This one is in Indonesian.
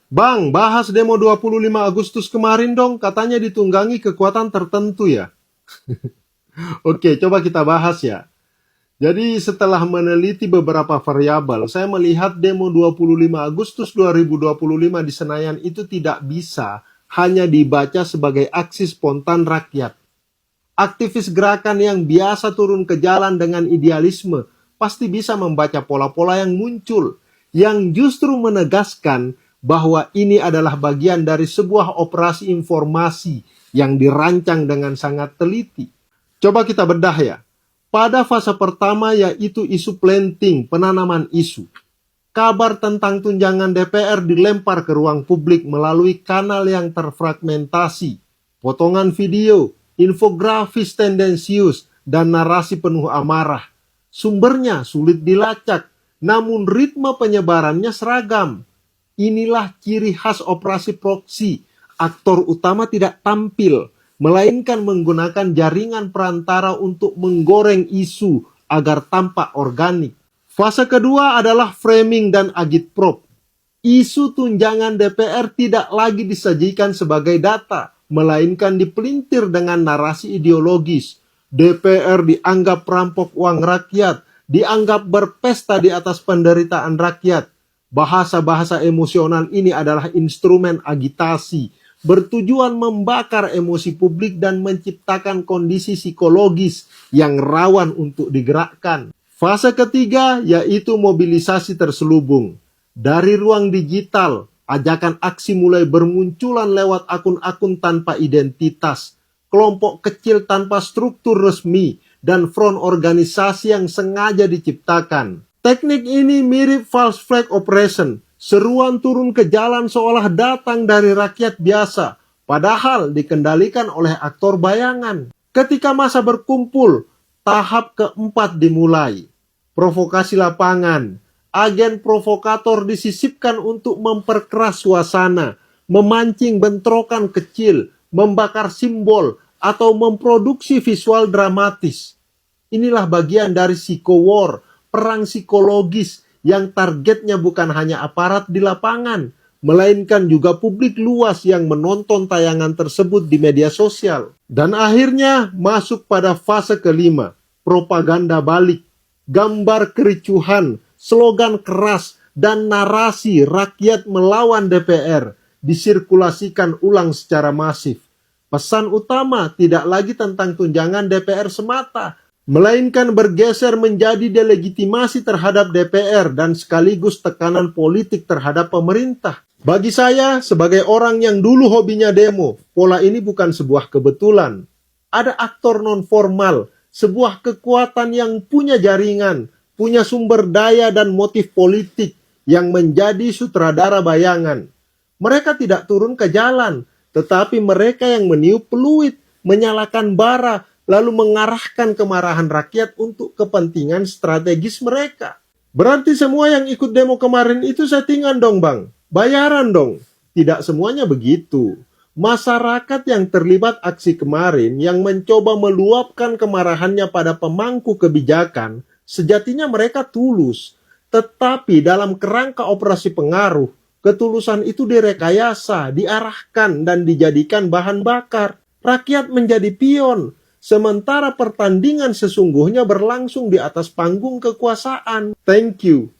Bang, bahas demo 25 Agustus kemarin dong, katanya ditunggangi kekuatan tertentu ya. Oke, coba kita bahas ya. Jadi setelah meneliti beberapa variabel, saya melihat demo 25 Agustus 2025 di Senayan itu tidak bisa hanya dibaca sebagai aksi spontan rakyat. Aktivis gerakan yang biasa turun ke jalan dengan idealisme pasti bisa membaca pola-pola yang muncul, yang justru menegaskan bahwa ini adalah bagian dari sebuah operasi informasi yang dirancang dengan sangat teliti. Coba kita bedah ya. Pada fase pertama yaitu isu planting, penanaman isu. Kabar tentang tunjangan DPR dilempar ke ruang publik melalui kanal yang terfragmentasi. Potongan video, infografis tendensius, dan narasi penuh amarah. Sumbernya sulit dilacak, namun ritme penyebarannya seragam. Inilah ciri khas operasi proksi. Aktor utama tidak tampil, melainkan menggunakan jaringan perantara untuk menggoreng isu agar tampak organik. Fase kedua adalah framing dan agitprop. Isu tunjangan DPR tidak lagi disajikan sebagai data, melainkan dipelintir dengan narasi ideologis. DPR dianggap perampok uang rakyat, dianggap berpesta di atas penderitaan rakyat. Bahasa-bahasa emosional ini adalah instrumen agitasi, bertujuan membakar emosi publik dan menciptakan kondisi psikologis yang rawan untuk digerakkan. Fase ketiga yaitu mobilisasi terselubung. Dari ruang digital, ajakan aksi mulai bermunculan lewat akun-akun tanpa identitas, kelompok kecil tanpa struktur resmi, dan front organisasi yang sengaja diciptakan. Teknik ini mirip false flag operation. Seruan turun ke jalan seolah datang dari rakyat biasa, padahal dikendalikan oleh aktor bayangan. Ketika massa berkumpul, tahap keempat dimulai. Provokasi lapangan. Agen provokator disisipkan untuk memperkeras suasana, memancing bentrokan kecil, membakar simbol, atau memproduksi visual dramatis. Inilah bagian dari psycho-war, perang psikologis yang targetnya bukan hanya aparat di lapangan, melainkan juga publik luas yang menonton tayangan tersebut di media sosial. Dan akhirnya masuk pada fase kelima, propaganda balik. Gambar kericuhan, slogan keras, dan narasi rakyat melawan DPR disirkulasikan ulang secara masif. Pesan utama tidak lagi tentang tunjangan DPR semata, melainkan bergeser menjadi delegitimasi terhadap DPR dan sekaligus tekanan politik terhadap pemerintah. Bagi saya, sebagai orang yang dulu hobinya demo, pola ini bukan sebuah kebetulan. Ada aktor non-formal, sebuah kekuatan yang punya jaringan, punya sumber daya dan motif politik yang menjadi sutradara bayangan. Mereka tidak turun ke jalan, tetapi mereka yang meniup peluit, menyalakan bara, lalu mengarahkan kemarahan rakyat untuk kepentingan strategis mereka. Berarti semua yang ikut demo kemarin itu settingan dong bang? Bayaran dong? Tidak semuanya begitu. Masyarakat yang terlibat aksi kemarin yang mencoba meluapkan kemarahannya pada pemangku kebijakan, sejatinya mereka tulus. Tetapi dalam kerangka operasi pengaruh, ketulusan itu direkayasa, diarahkan, dan dijadikan bahan bakar. Rakyat menjadi pion, sementara pertandingan sesungguhnya berlangsung di atas panggung kekuasaan. Thank you.